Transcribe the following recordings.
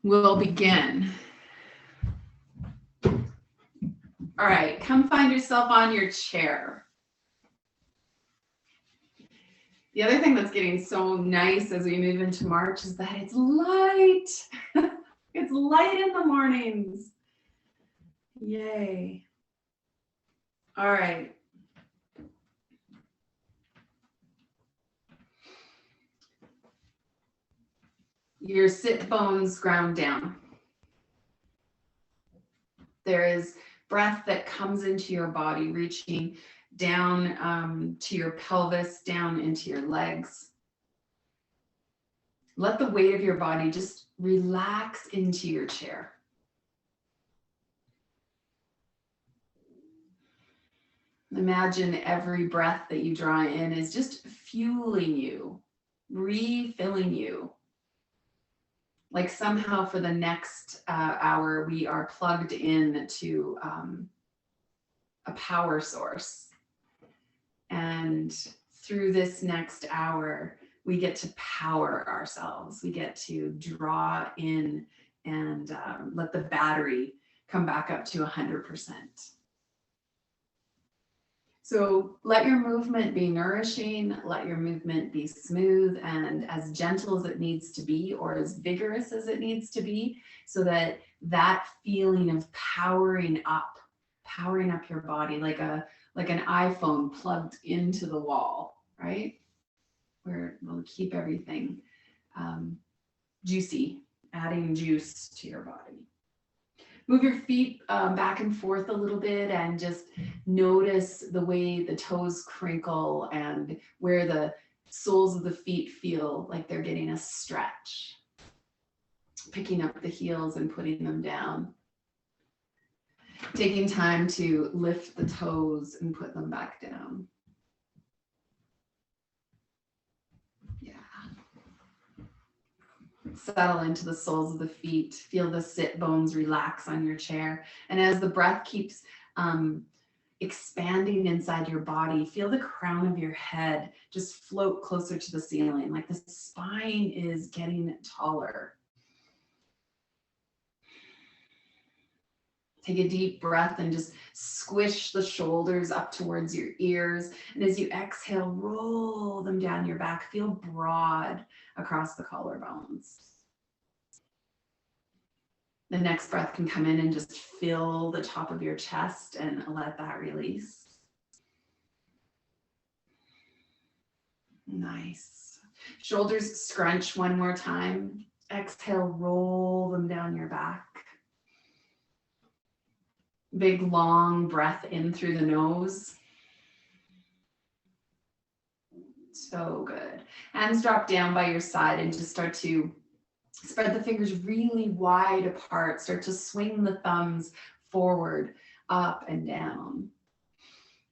We'll begin. All right, come find yourself on your chair. The other thing that's getting so nice as we move into March is that it's light. It's light in the mornings. Yay. All right. Your sit bones ground down. There is breath that comes into your body, reaching down to your pelvis, down into your legs. Let the weight of your body just relax into your chair. Imagine every breath that you draw in is just fueling you, refilling you. Like somehow for the next hour, we are plugged in to a power source. And through this next hour, we get to power ourselves. We get to draw in and let the battery come back up to 100%. So let your movement be nourishing, let your movement be smooth and as gentle as it needs to be, or as vigorous as it needs to be, so that that feeling of powering up your body like an iPhone plugged into the wall, right? Where we'll keep everything juicy, adding juice to your body. Move your feet back and forth a little bit and just notice the way the toes crinkle and where the soles of the feet feel like they're getting a stretch. Picking up the heels and putting them down. Taking time to lift the toes and put them back down. Settle into the soles of the feet. Feel the sit bones relax on your chair. And as the breath keeps expanding inside your body, feel the crown of your head just float closer to the ceiling, like the spine is getting taller. Take a deep breath and just squish the shoulders up towards your ears. And as you exhale, roll them down your back. Feel broad across the collarbones. The next breath can come in and just fill the top of your chest and let that release. Nice. Shoulders scrunch one more time. Exhale, roll them down your back. Big long breath in through the nose. So good. Hands drop down by your side and just start to spread the fingers really wide apart. Start to swing the thumbs forward, up and down.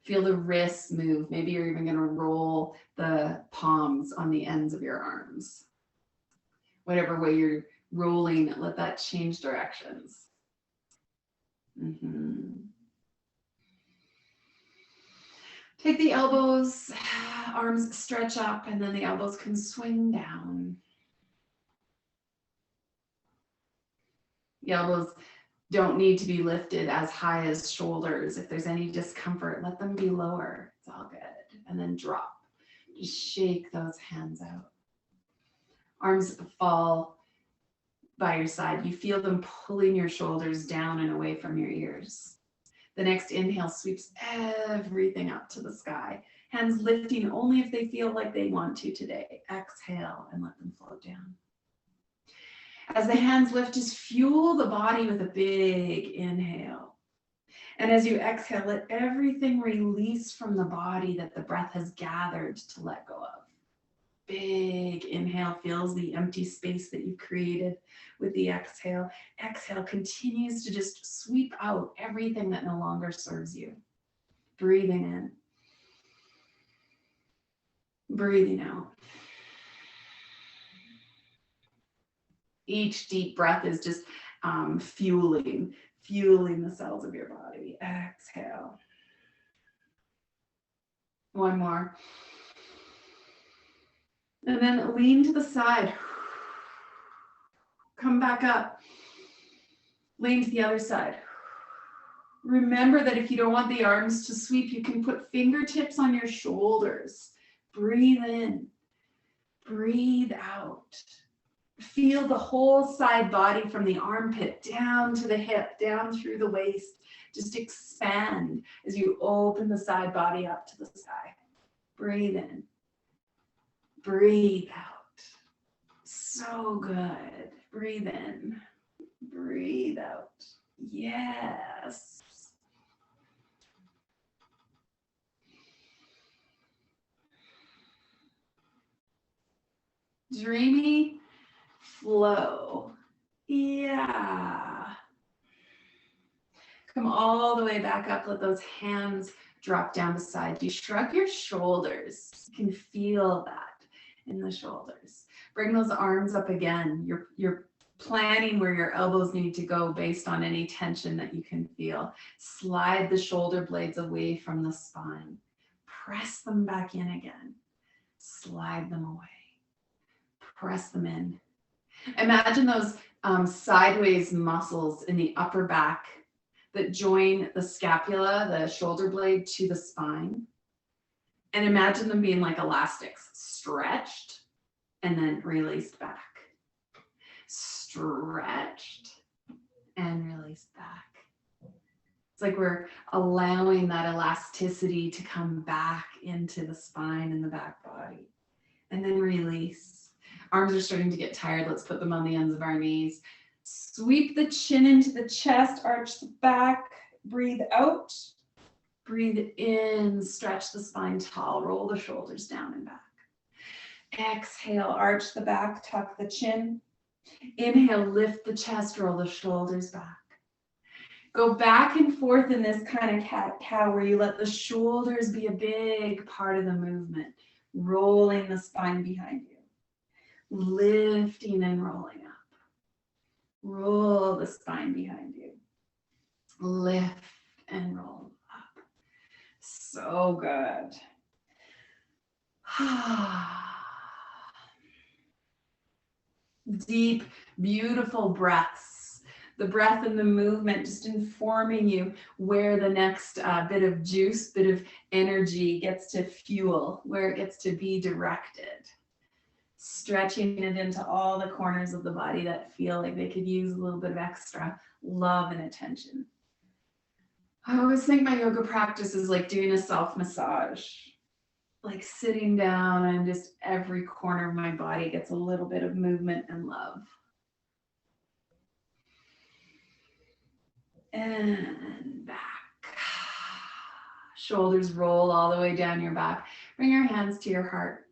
Feel the wrists move. Maybe you're even going to roll the palms on the ends of your arms. Whatever way you're rolling, let that change directions. Take the elbows, arms stretch up, and then the elbows can swing down. The elbows don't need to be lifted as high as shoulders. If there's any discomfort, let them be lower. It's all good. And then drop. Just shake those hands out. Arms fall by your side. You feel them pulling your shoulders down and away from your ears. The next inhale sweeps everything up to the sky. Hands lifting only if they feel like they want to today. Exhale and let them float down. As the hands lift, just fuel the body with a big inhale. And as you exhale, let everything release from the body that the breath has gathered to let go of. Big inhale fills the empty space that you've created with the exhale. Exhale continues to just sweep out everything that no longer serves you. Breathing in. Breathing out. Each deep breath is just fueling the cells of your body. Exhale. One more. And then lean to the side. Come back up. Lean to the other side. Remember that if you don't want the arms to sweep, you can put fingertips on your shoulders. Breathe in. Breathe out. Feel the whole side body from the armpit down to the hip, down through the waist. Just expand as you open the side body up to the sky. Breathe in. Breathe out. So good. Breathe in. Breathe out. Yes. Dreamy flow. Yeah. Come all the way back up. Let those hands drop down beside you. Shrug your shoulders. You can feel that in the shoulders. Bring those arms up again. You're planning where your elbows need to go based on any tension that you can feel. Slide the shoulder blades away from the spine. Press them back in again. Slide them away. Press them in. Imagine those sideways muscles in the upper back that join the scapula, the shoulder blade, to the spine. And imagine them being like elastics, stretched and then released back. Stretched and released back. It's like we're allowing that elasticity to come back into the spine and the back body. And then release. Arms are starting to get tired. Let's put them on the ends of our knees. Sweep the chin into the chest, arch the back, breathe out. Breathe in, stretch the spine tall, roll the shoulders down and back. Exhale, arch the back, tuck the chin. Inhale, lift the chest, roll the shoulders back. Go back and forth in this kind of cat-cow where you let the shoulders be a big part of the movement, rolling the spine behind you. Lifting and rolling up. Roll the spine behind you. Lift and roll up. So good. Deep, beautiful breaths. The breath and the movement just informing you where the next bit of juice, bit of energy gets to fuel, where it gets to be directed. Stretching it into all the corners of the body that feel like they could use a little bit of extra love and attention. I always think my yoga practice is like doing a self-massage, like sitting down and just every corner of my body gets a little bit of movement and love. And back. Shoulders roll all the way down your back. Bring your hands to your heart.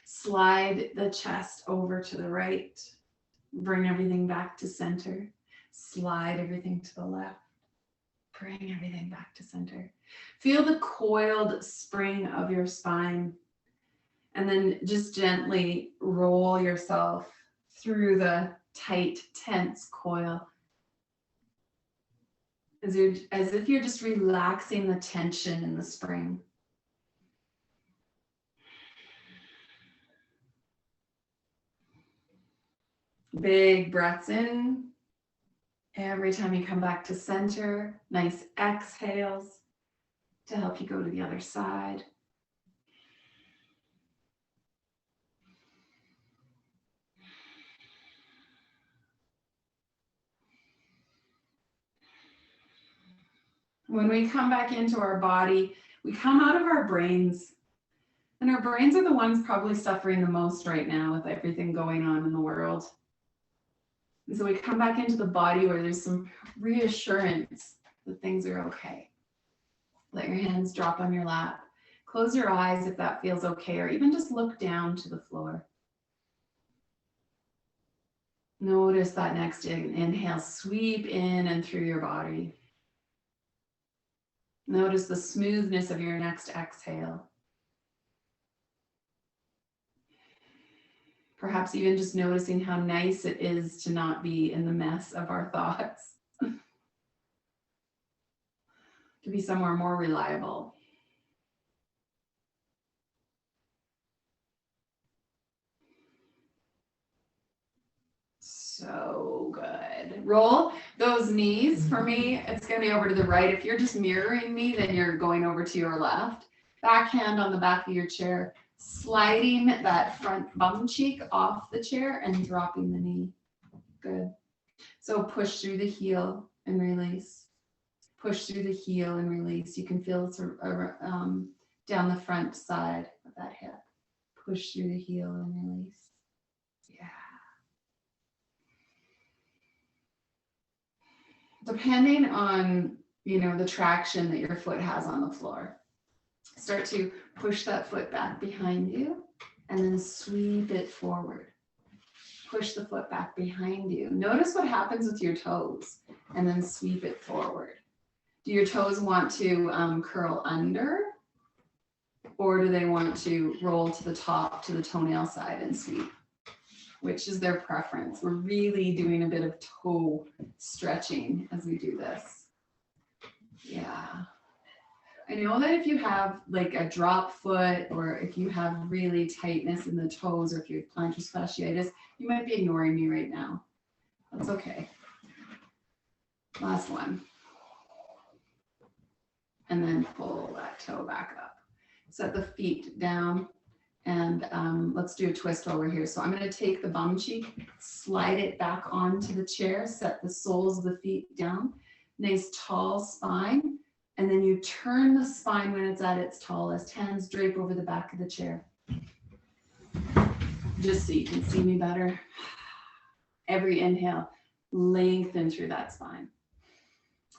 Slide the chest over to the right. Bring everything back to center. Slide everything to the left. Bring everything back to center. Feel the coiled spring of your spine. And then just gently roll yourself through the tight, tense coil. As if you're just relaxing the tension in the spring. Big breaths in. Every time you come back to center, nice exhales to help you go to the other side. When we come back into our body, we come out of our brains. And our brains are the ones probably suffering the most right now with everything going on in the world. And so we come back into the body where there's some reassurance that things are okay. Let your hands drop on your lap. Close your eyes if that feels okay, or even just look down to the floor. Notice that next inhale, sweep in and through your body. Notice the smoothness of your next exhale. Perhaps even just noticing how nice it is to not be in the mess of our thoughts. To be somewhere more reliable. So good. Roll those knees. For me, it's going to be over to the right. If you're just mirroring me, then you're going over to your left. Back hand on the back of your chair, sliding that front bum cheek off the chair and dropping the knee. Good. So push through the heel and release. Push through the heel and release. You can feel it down the front side of that hip. Push through the heel and release. Yeah. Depending on, the traction that your foot has on the floor, start to push that foot back behind you and then sweep it forward. Push the foot back behind you. Notice what happens with your toes and then sweep it forward. Do your toes want to curl under, or do they want to roll to the top, to the toenail side and sweep? Which is their preference? We're really doing a bit of toe stretching as we do this. Yeah. I know that if you have like a drop foot, or if you have really tightness in the toes, or if you have plantar fasciitis, you might be ignoring me right now. That's okay. Last one. And then pull that toe back up. Set the feet down, and let's do a twist over here. So I'm going to take the bum cheek, slide it back onto the chair, set the soles of the feet down, nice tall spine, and then you turn the spine when it's at its tallest. Hands drape over the back of the chair. Just so you can see me better. Every inhale, lengthen through that spine.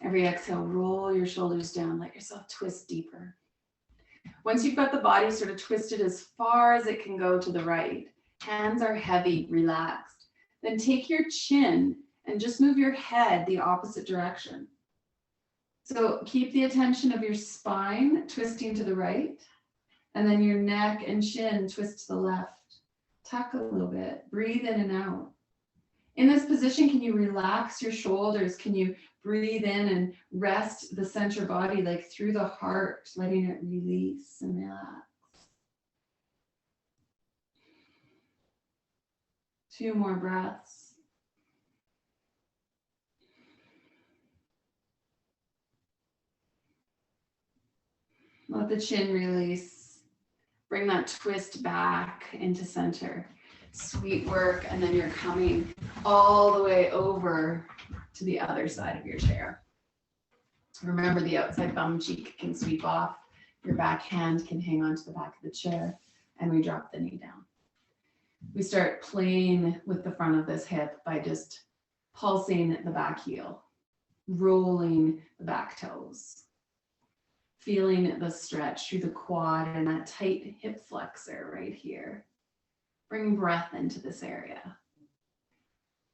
Every exhale, roll your shoulders down, let yourself twist deeper. Once you've got the body sort of twisted as far as it can go to the right, hands are heavy, relaxed. Then take your chin and just move your head the opposite direction. So keep the attention of your spine twisting to the right, and then your neck and chin twist to the left. Tuck a little bit, breathe in and out. In this position, can you relax your shoulders? Can you breathe in and rest the center body like through the heart, letting it release and relax? 2 more breaths. Let the chin release. Bring that twist back into center. Sweet work, and then you're coming all the way over to the other side of your chair. Remember, the outside bum cheek can sweep off. Your back hand can hang onto the back of the chair, and we drop the knee down. We start playing with the front of this hip by just pulsing the back heel, rolling the back toes, feeling the stretch through the quad and that tight hip flexor right here. Bring breath into this area.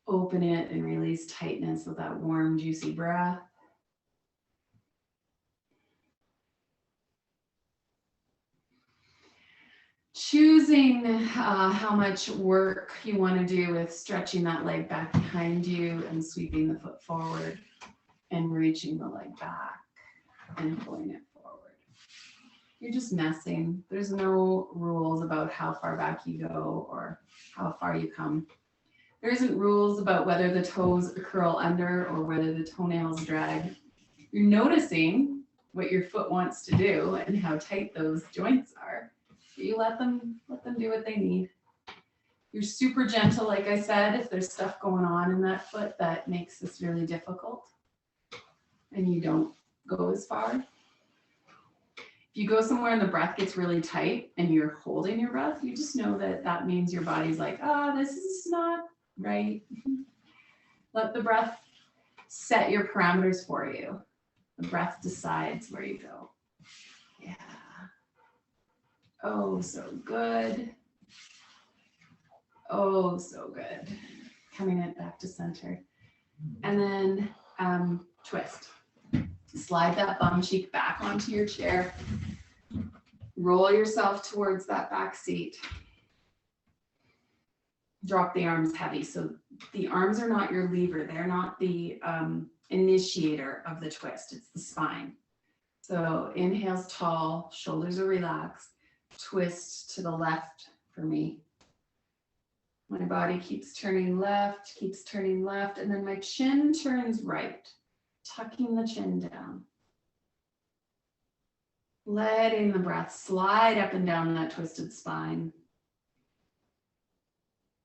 Open it and release tightness with that warm, juicy breath. Choosing how much work you want to do with stretching that leg back behind you and sweeping the foot forward and reaching the leg back and pulling it forward. You're just messing. There's no rules about how far back you go or how far you come. There isn't rules about whether the toes curl under or whether the toenails drag. You're noticing what your foot wants to do and how tight those joints are. You let them do what they need. You're super gentle, like I said, if there's stuff going on in that foot that makes this really difficult and you don't go as far. If you go somewhere and the breath gets really tight and you're holding your breath, you just know that that means your body's like, this is not right. Let the breath set your parameters for you. The breath decides where you go. Yeah. Oh, so good. Oh, so good. Coming it back to center. And then twist. Slide that bum cheek back onto your chair. Roll yourself towards that back seat. Drop the arms heavy. So the arms are not your lever. They're not the initiator of the twist. It's the spine. So inhales tall, shoulders are relaxed. Twist to the left for me. My body keeps turning left, and then my chin turns right, tucking the chin down. Letting the breath slide up and down that twisted spine.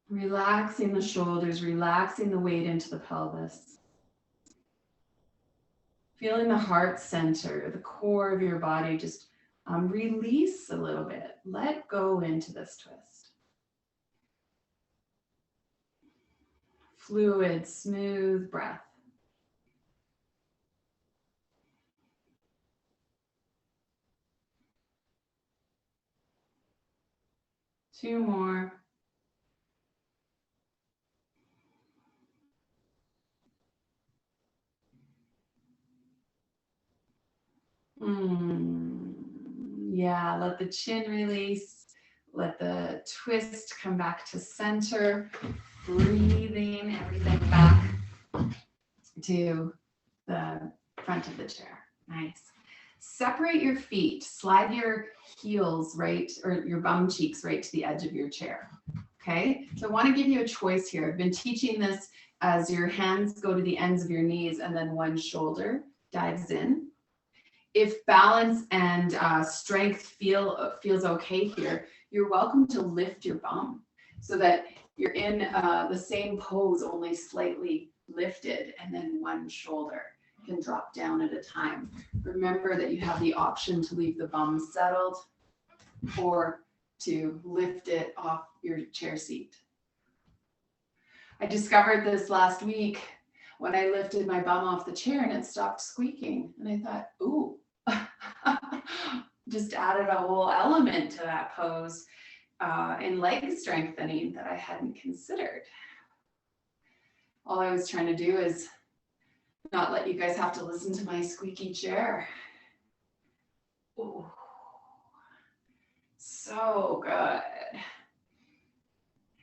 Relaxing the shoulders, relaxing the weight into the pelvis. Feeling the heart center, the core of your body just release a little bit. Let go into this twist. Fluid, smooth breath. Two more. Yeah, let the chin release. Let the twist come back to center. Breathing everything back to the front of the chair. Nice. Separate your feet. Slide your heels right, or your bum cheeks right to the edge of your chair. Okay, so I want to give you a choice here. I've been teaching this as your hands go to the ends of your knees and then one shoulder dives in. If balance and strength feels okay here, you're welcome to lift your bum so that you're in the same pose, only slightly lifted, and then one shoulder can drop down at a time. Remember that you have the option to leave the bum settled or to lift it off your chair seat. I discovered this last week when I lifted my bum off the chair and it stopped squeaking. And I thought, ooh, just added a whole element to that pose in leg strengthening that I hadn't considered. All I was trying to do is not let you guys have to listen to my squeaky chair. Ooh, so good.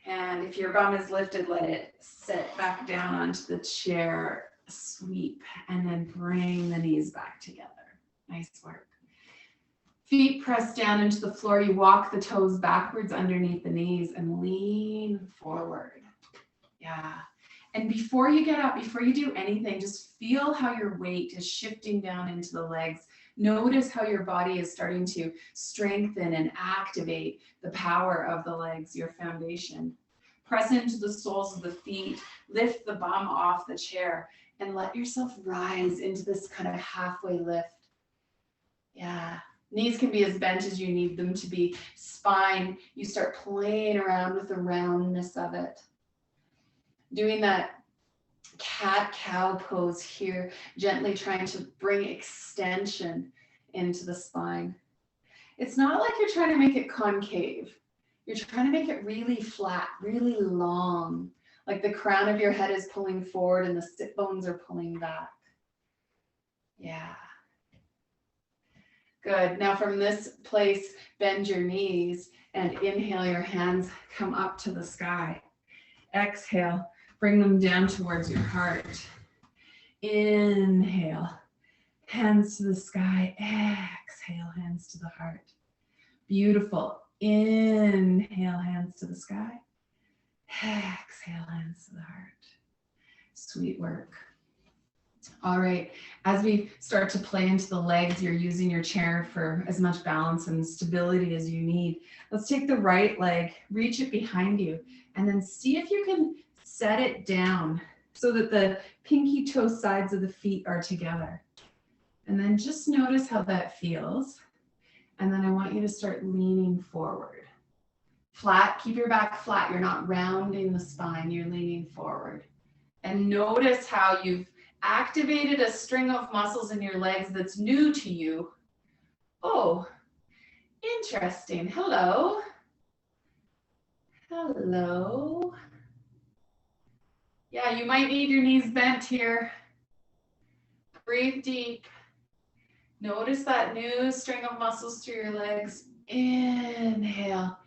And if your bum is lifted, let it sit back down onto the chair, sweep, and then bring the knees back together. Nice work. Feet pressed down into the floor. You walk the toes backwards underneath the knees and lean forward. Yeah. And before you get up, before you do anything, just feel how your weight is shifting down into the legs. Notice how your body is starting to strengthen and activate the power of the legs, your foundation. Press into the soles of the feet, lift the bum off the chair, and let yourself rise into this kind of halfway lift. Yeah. Knees can be as bent as you need them to be. Spine, you start playing around with the roundness of it. Doing that cat-cow pose here, gently trying to bring extension into the spine. It's not like you're trying to make it concave. You're trying to make it really flat, really long, like the crown of your head is pulling forward and the sit bones are pulling back. Yeah. Good. Now from this place, bend your knees and inhale, your hands come up to the sky. Exhale, bring them down towards your heart. Inhale, hands to the sky. Exhale, hands to the heart. Beautiful. Inhale, hands to the sky. Exhale, hands to the heart. Sweet work. All right, as we start to play into the legs, you're using your chair for as much balance and stability as you need. Let's take the right leg, reach it behind you, and then see if you can set it down so that the pinky toe sides of the feet are together. And then just notice how that feels. And then I want you to start leaning forward. Flat, keep your back flat. You're not rounding the spine, you're leaning forward. And notice how you've activated a string of muscles in your legs that's new to you. Oh, interesting. Hello. Hello. Yeah, you might need your knees bent here. Breathe deep. Notice that new string of muscles through your legs. Inhale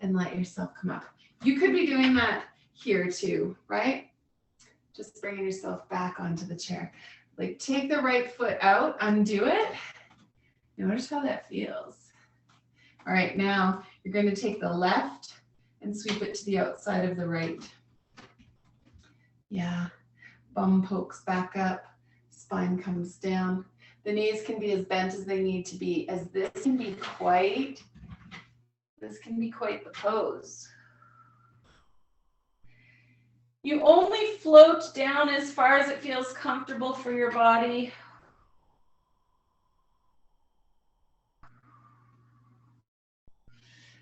and let yourself come up. You could be doing that here too, right? Just bringing yourself back onto the chair. Like take the right foot out, undo it. Notice how that feels. All right, now you're going to take the left and sweep it to the outside of the right. Yeah, bum pokes back up, spine comes down. The knees can be as bent as they need to be, as this can be quite the pose. You only float down as far as it feels comfortable for your body.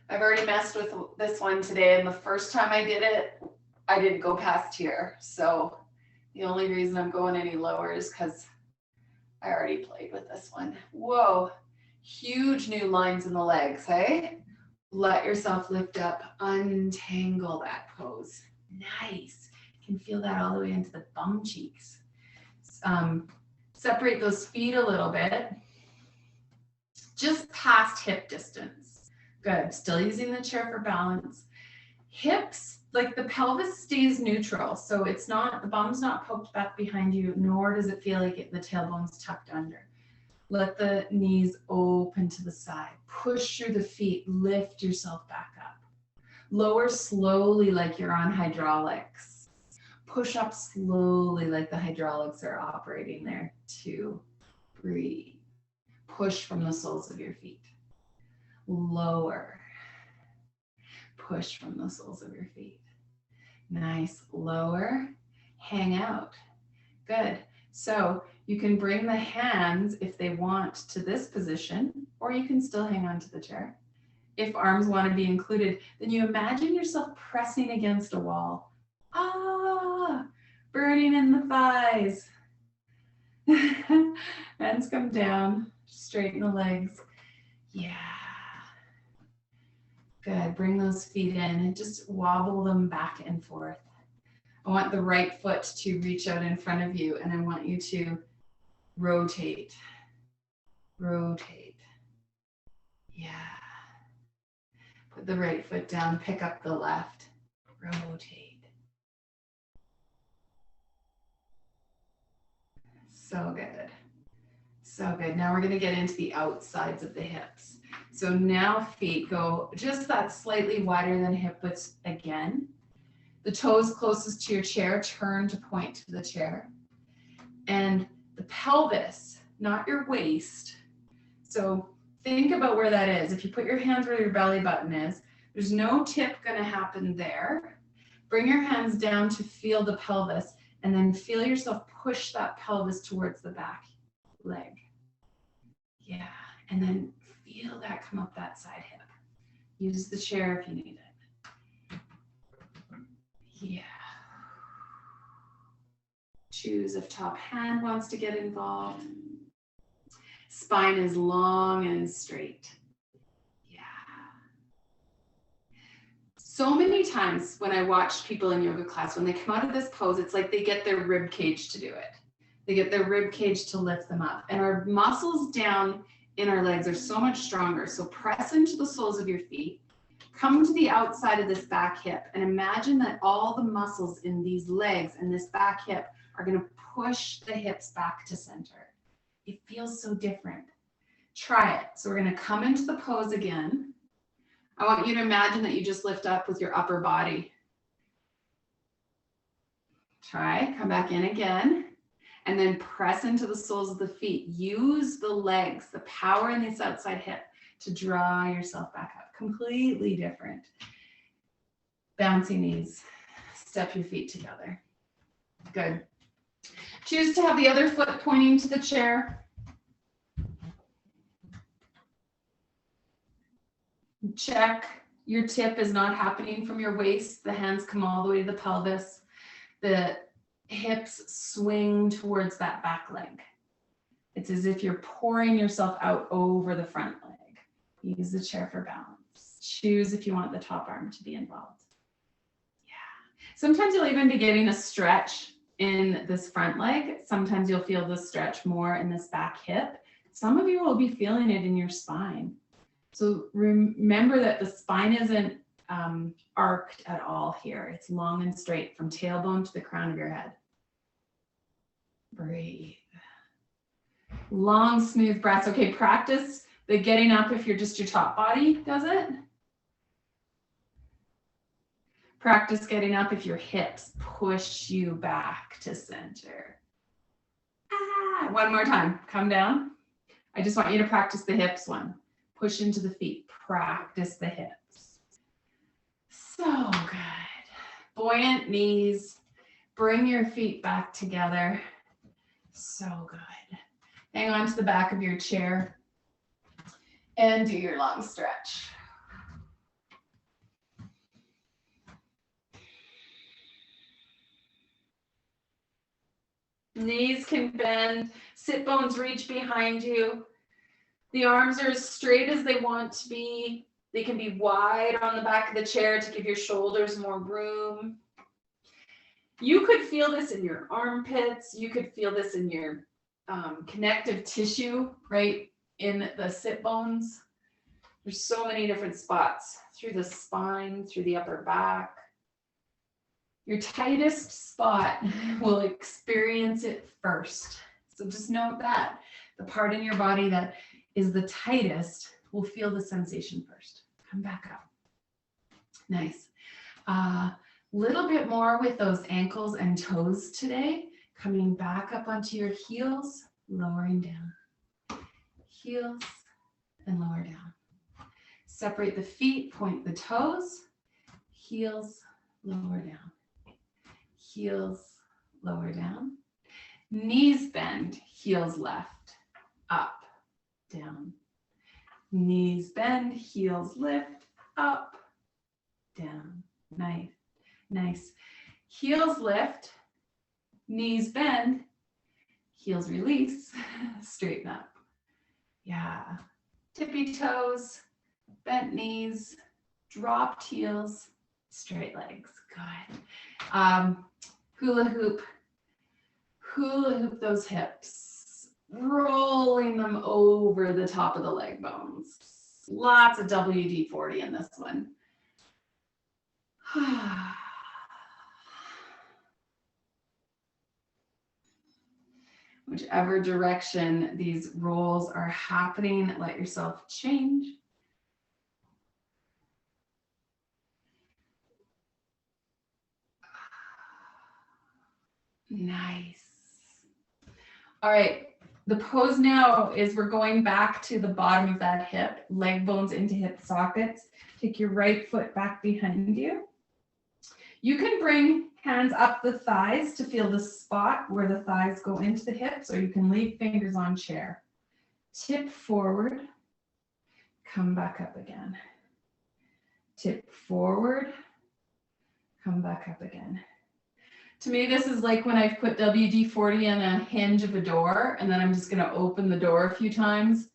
I've already messed with this one today, and the first time I did it, I didn't go past here. So the only reason I'm going any lower is because I already played with this one. Whoa, huge new lines in the legs, hey? Let yourself lift up, untangle that pose. Nice. You can feel that all the way into the bum cheeks. Separate those feet a little bit, just past hip distance. Good. Still using the chair for balance. Hips, like the pelvis stays neutral. So it's not, the bum's not poked back behind you, nor does it feel like the tailbone's tucked under. Let the knees open to the side. Push through the feet. Lift yourself back up. Lower slowly like you're on hydraulics. Push up slowly like the hydraulics are operating there. 2, breathe. Push from the soles of your feet. Lower. Push from the soles of your feet. Nice. Lower. Hang out. Good. So you can bring the hands, if they want, to this position, or you can still hang on to the chair. If arms want to be included, then you imagine yourself pressing against a wall. Ah, burning in the thighs. Hands come down, straighten the legs. Yeah. Good. Bring those feet in and just wobble them back and forth. I want the right foot to reach out in front of you, and I want you to rotate. Rotate. Yeah. Put the right foot down, pick up the left. Rotate. So good. So good. Now we're going to get into the outsides of the hips. So now feet go just that slightly wider than hip width again. The toes closest to your chair turn to point to the chair. And the pelvis, not your waist. So think about where that is. If you put your hands where your belly button is, there's no tip going to happen there. Bring your hands down to feel the pelvis, and then feel yourself push that pelvis towards the back leg. Yeah, and then feel that come up that side hip. Use the chair if you need it. Yeah. Choose if top hand wants to get involved. Spine is long and straight. Yeah. So many times when I watch people in yoga class, when they come out of this pose, it's like they get their rib cage to do it. They get their rib cage to lift them up. And our muscles down in our legs are so much stronger. So press into the soles of your feet. Come to the outside of this back hip and imagine that all the muscles in these legs and this back hip are going to push the hips back to center. It feels so different. Try it. So we're going to come into the pose again. I want you to imagine that you just lift up with your upper body. Try, come back in again. And then press into the soles of the feet. Use the legs, the power in this outside hip to draw yourself back up. Completely different. Bouncing knees. Step your feet together. Good. Choose to have the other foot pointing to the chair. Check your tip is not happening from your waist. The hands come all the way to the pelvis. The hips swing towards that back leg. It's as if you're pouring yourself out over the front leg. Use the chair for balance. Choose if you want the top arm to be involved. Yeah. Sometimes you'll even be getting a stretch in this front leg. Sometimes you'll feel the stretch more in this back hip. Some of you will be feeling it in your spine. So remember that the spine isn't arced at all here. It's long and straight from tailbone to the crown of your head. Breathe. Long, smooth breaths. Okay, practice the getting up if you're just your top body does it. Practice getting up if your hips push you back to center. One more time. Come down. I just want you to practice the hips one. Push into the feet. Practice the hips. So good. Buoyant knees. Bring your feet back together. So good. Hang on to the back of your chair and do your long stretch. Knees can bend, sit bones reach behind you. The arms are as straight as they want to be. They can be wide on the back of the chair to give your shoulders more room. You could feel this in your armpits. You could feel this in your connective tissue, right in the sit bones. There's so many different spots through the spine, through the upper back. Your tightest spot will experience it first. So just note that. The part in your body that is the tightest will feel the sensation first. Come back up. Nice. Little bit more with those ankles and toes today. Coming back up onto your heels, lowering down. Heels and lower down. Separate the feet, point the toes. Heels, lower down. Heels, lower down. Knees bend, heels left, up, down. Knees bend, heels lift, up, down. Nice, nice. Heels lift, knees bend, heels release, straighten up. Yeah. Tippy toes, bent knees, dropped heels, straight legs. Good. Hula hoop those hips, rolling them over the top of the leg bones. Lots of WD-40 in this one. Whichever direction these rolls are happening, let yourself change. Nice. All right, the pose now is we're going back to the bottom of that hip, leg bones into hip sockets. Take your right foot back behind you. You can bring hands up the thighs to feel the spot where the thighs go into the hips, or you can leave fingers on chair. Tip forward, come back up again. Tip forward, come back up again. To me, this is like when I've put WD-40 in a hinge of a door, and then I'm just going to open the door a few times,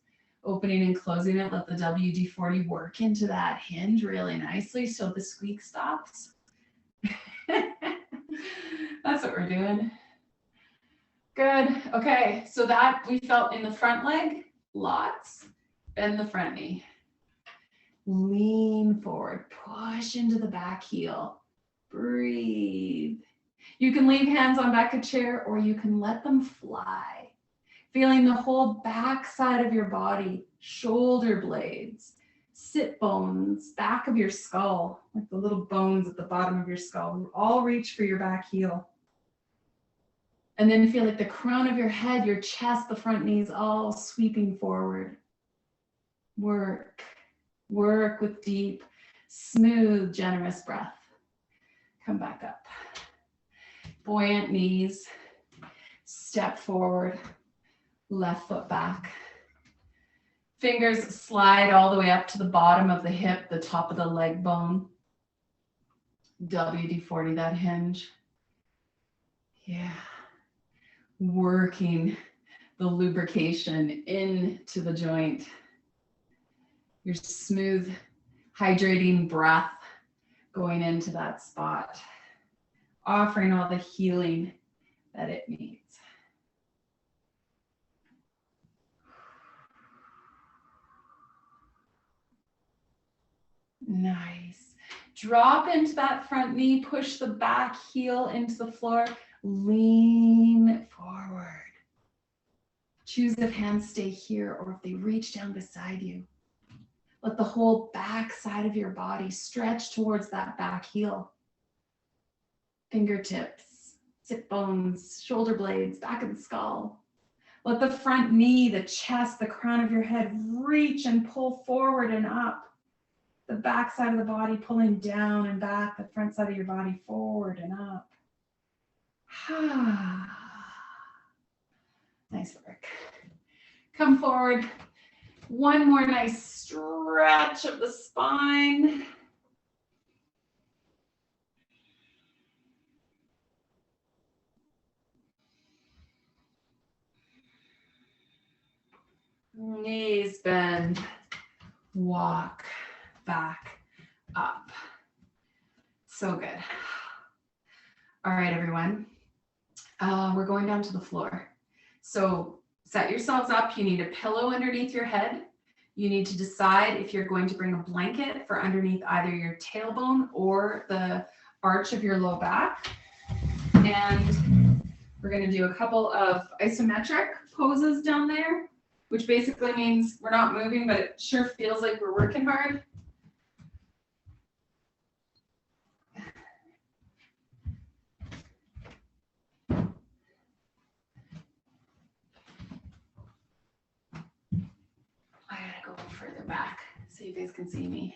opening and closing it, let the WD-40 work into that hinge really nicely so the squeak stops. That's what we're doing. Good. Okay, so that we felt in the front leg, lots. Bend the front knee. Lean forward, push into the back heel. Breathe. You can leave hands on back of chair, or you can let them fly. Feeling the whole back side of your body, shoulder blades, sit bones, back of your skull, like the little bones at the bottom of your skull, all reach for your back heel. And then feel like the crown of your head, your chest, the front knees, all sweeping forward. Work with deep, smooth, generous breath. Come back up. Buoyant knees, step forward, left foot back. Fingers slide all the way up to the bottom of the hip, the top of the leg bone. WD-40 that hinge. Yeah. Working the lubrication into the joint. Your smooth, hydrating breath going into that spot. Offering all the healing that it needs. Nice. Drop into that front knee, push the back heel into the floor, lean forward. Choose if hands stay here or if they reach down beside you. Let the whole back side of your body stretch towards that back heel. fingertips, sit bones, shoulder blades, back of the skull. Let the front knee, the chest, the crown of your head reach and pull forward and up. The back side of the body pulling down and back, the front side of your body forward and up. Nice work. Come forward. One more nice stretch of the spine. Knees bend. Walk back up. So good. All right, everyone. We're going down to the floor. So set yourselves up. You need a pillow underneath your head. You need to decide if you're going to bring a blanket for underneath either your tailbone or the arch of your low back. And we're going to do a couple of isometric poses down there, which basically means we're not moving, but it sure feels like we're working hard. I gotta go further back so you guys can see me.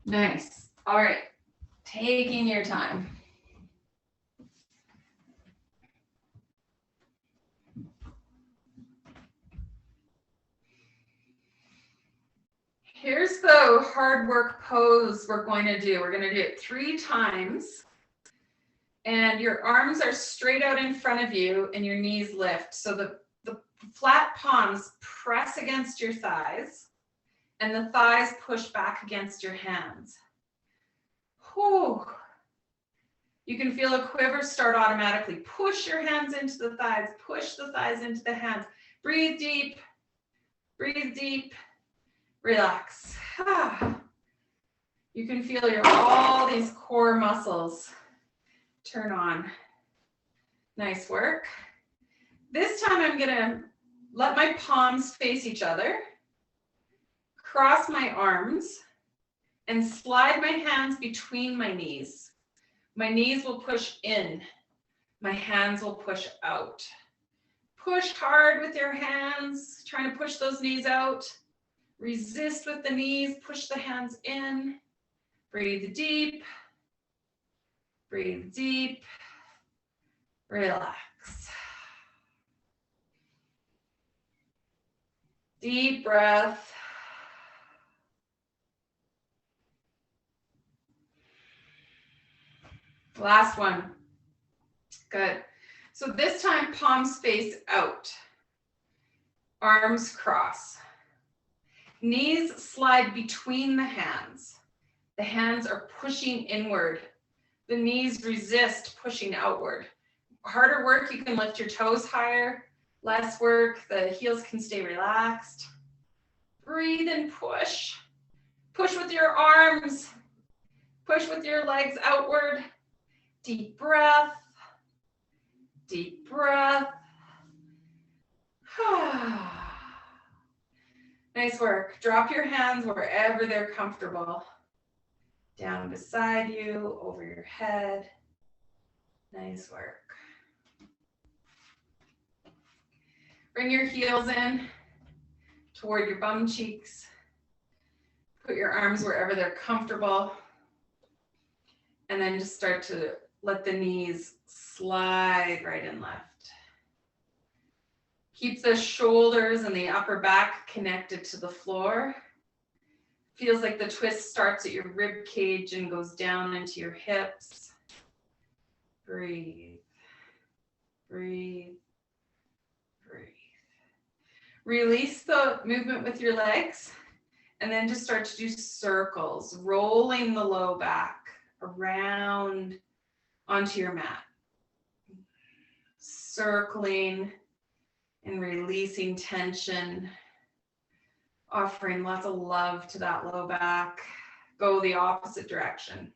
Nice. All right. Taking your time. Here's the hard work pose we're going to do. We're going to do it 3 times. And your arms are straight out in front of you and your knees lift. So the flat palms press against your thighs and the thighs push back against your hands. Whew. You can feel a quiver start automatically. Push your hands into the thighs, push the thighs into the hands. Breathe deep, relax. You can feel all these core muscles turn on. Nice work. This time I'm gonna let my palms face each other, cross my arms, and slide my hands between my knees. My knees will push in, my hands will push out. Push hard with your hands, trying to push those knees out. Resist with the knees, push the hands in. Breathe deep, relax. Deep breath. Last one. Good. So this time, palms face out. Arms cross. Knees slide between the hands. The hands are pushing inward. The knees resist pushing outward. Harder work, you can lift your toes higher. Less work, the heels can stay relaxed. Breathe and push. Push with your arms. Push with your legs outward. Deep breath. Deep breath. Nice work. Drop your hands wherever they're comfortable. Down beside you, over your head. Nice work. Bring your heels in toward your bum cheeks. Put your arms wherever they're comfortable. And then just start to let the knees slide right and left. Keep the shoulders and the upper back connected to the floor. Feels like the twist starts at your rib cage and goes down into your hips. Breathe, breathe, breathe. Release the movement with your legs and then just start to do circles, rolling the low back around onto your mat. Circling and releasing tension, offering lots of love to that low back. Go the opposite direction.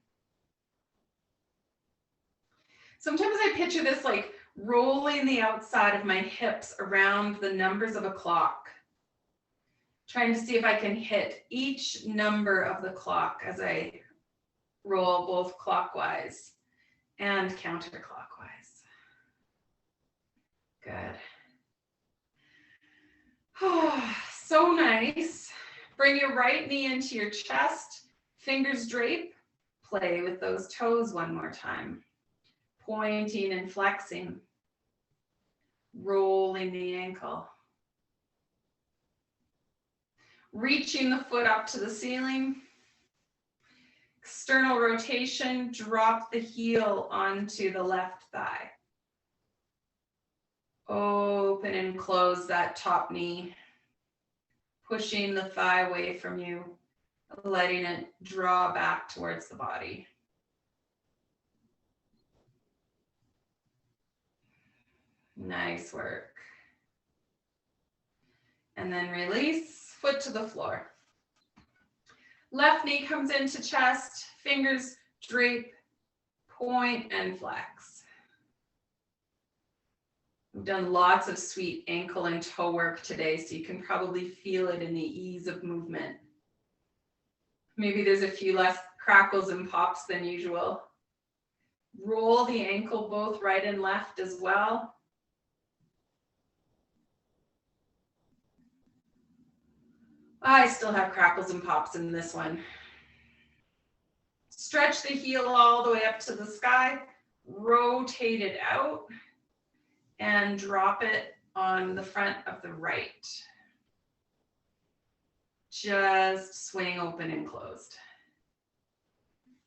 Sometimes I picture this like rolling the outside of my hips around the numbers of a clock, trying to see if I can hit each number of the clock as I roll both clockwise and counterclockwise. Good. Oh, so nice. Bring your right knee into your chest, fingers drape. Play with those toes one more time. Pointing and flexing. Rolling the ankle. Reaching the foot up to the ceiling. External rotation, drop the heel onto the left thigh. Open and close that top knee. Pushing the thigh away from you, letting it draw back towards the body. Nice work. And then release, foot to the floor. Left knee comes into chest, fingers drape, point and flex. We've done lots of sweet ankle and toe work today, so you can probably feel it in the ease of movement. Maybe there's a few less crackles and pops than usual. Roll the ankle both right and left as well. I still have crackles and pops in this one. Stretch the heel all the way up to the sky, rotate it out, and drop it on the front of the right. Just swing open and closed.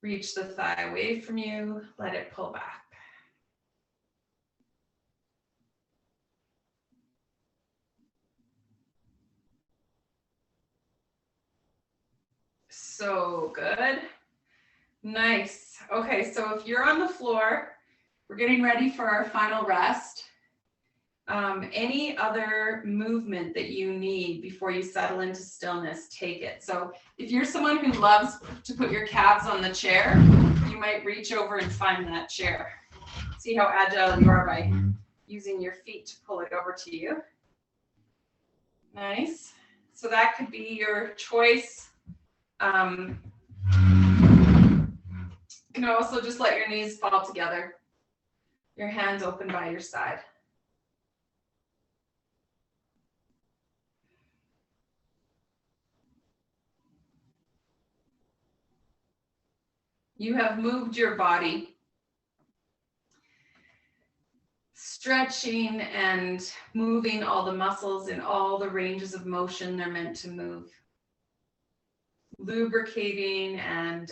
Reach the thigh away from you, let it pull back. So good. Nice. Okay, so if you're on the floor, we're getting ready for our final rest. Any other movement that you need before you settle into stillness, take it. So if you're someone who loves to put your calves on the chair, you might reach over and find that chair. See how agile you are by using your feet to pull it over to you. Nice. So that could be your choice. You can also just let your knees fall together. Your hands open by your side. You have moved your body, stretching and moving all the muscles in all the ranges of motion they're meant to move. Lubricating and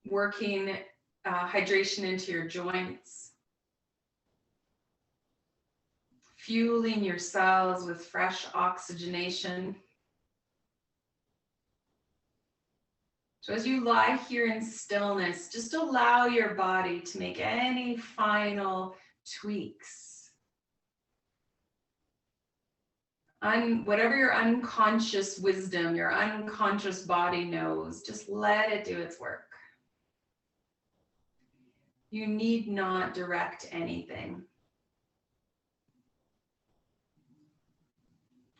working hydration into your joints. Fueling your cells with fresh oxygenation. So as you lie here in stillness, just allow your body to make any final tweaks. Whatever your unconscious wisdom, your unconscious body knows, just let it do its work. You need not direct anything.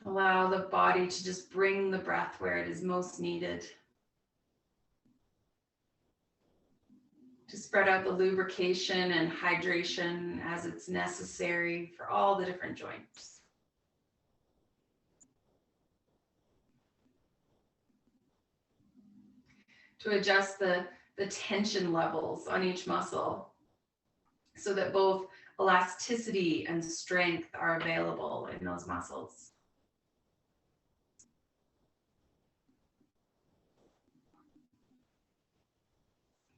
Allow the body to just bring the breath where it is most needed. To spread out the lubrication and hydration as it's necessary for all the different joints. To adjust the tension levels on each muscle so that both elasticity and strength are available in those muscles.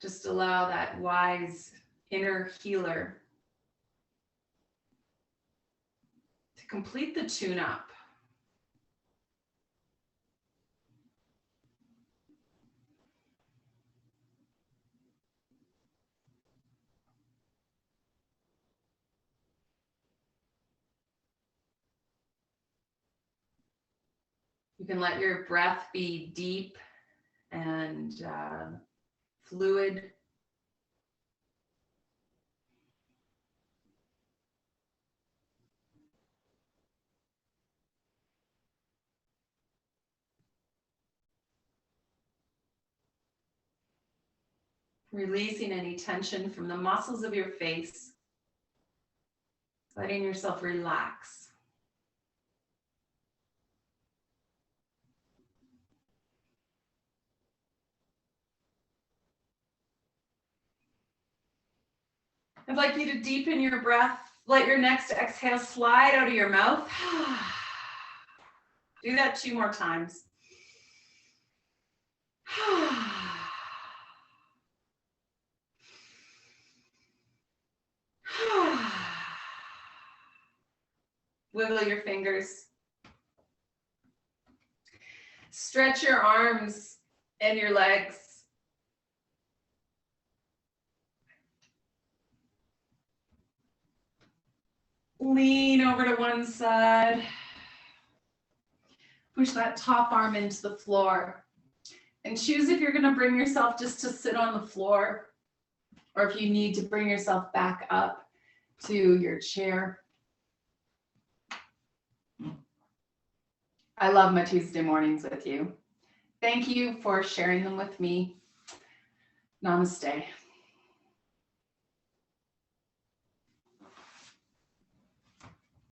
Just allow that wise inner healer to complete the tune-up. You can let your breath be deep and fluid. Releasing any tension from the muscles of your face. Letting yourself relax. I'd like you to deepen your breath. Let your next exhale slide out of your mouth. Do that 2 more times. Wiggle your fingers. Stretch your arms and your legs. Lean over to one side. Push that top arm into the floor. And choose if you're going to bring yourself just to sit on the floor, or if you need to bring yourself back up to your chair. I love my Tuesday mornings with you. Thank you for sharing them with me. Namaste.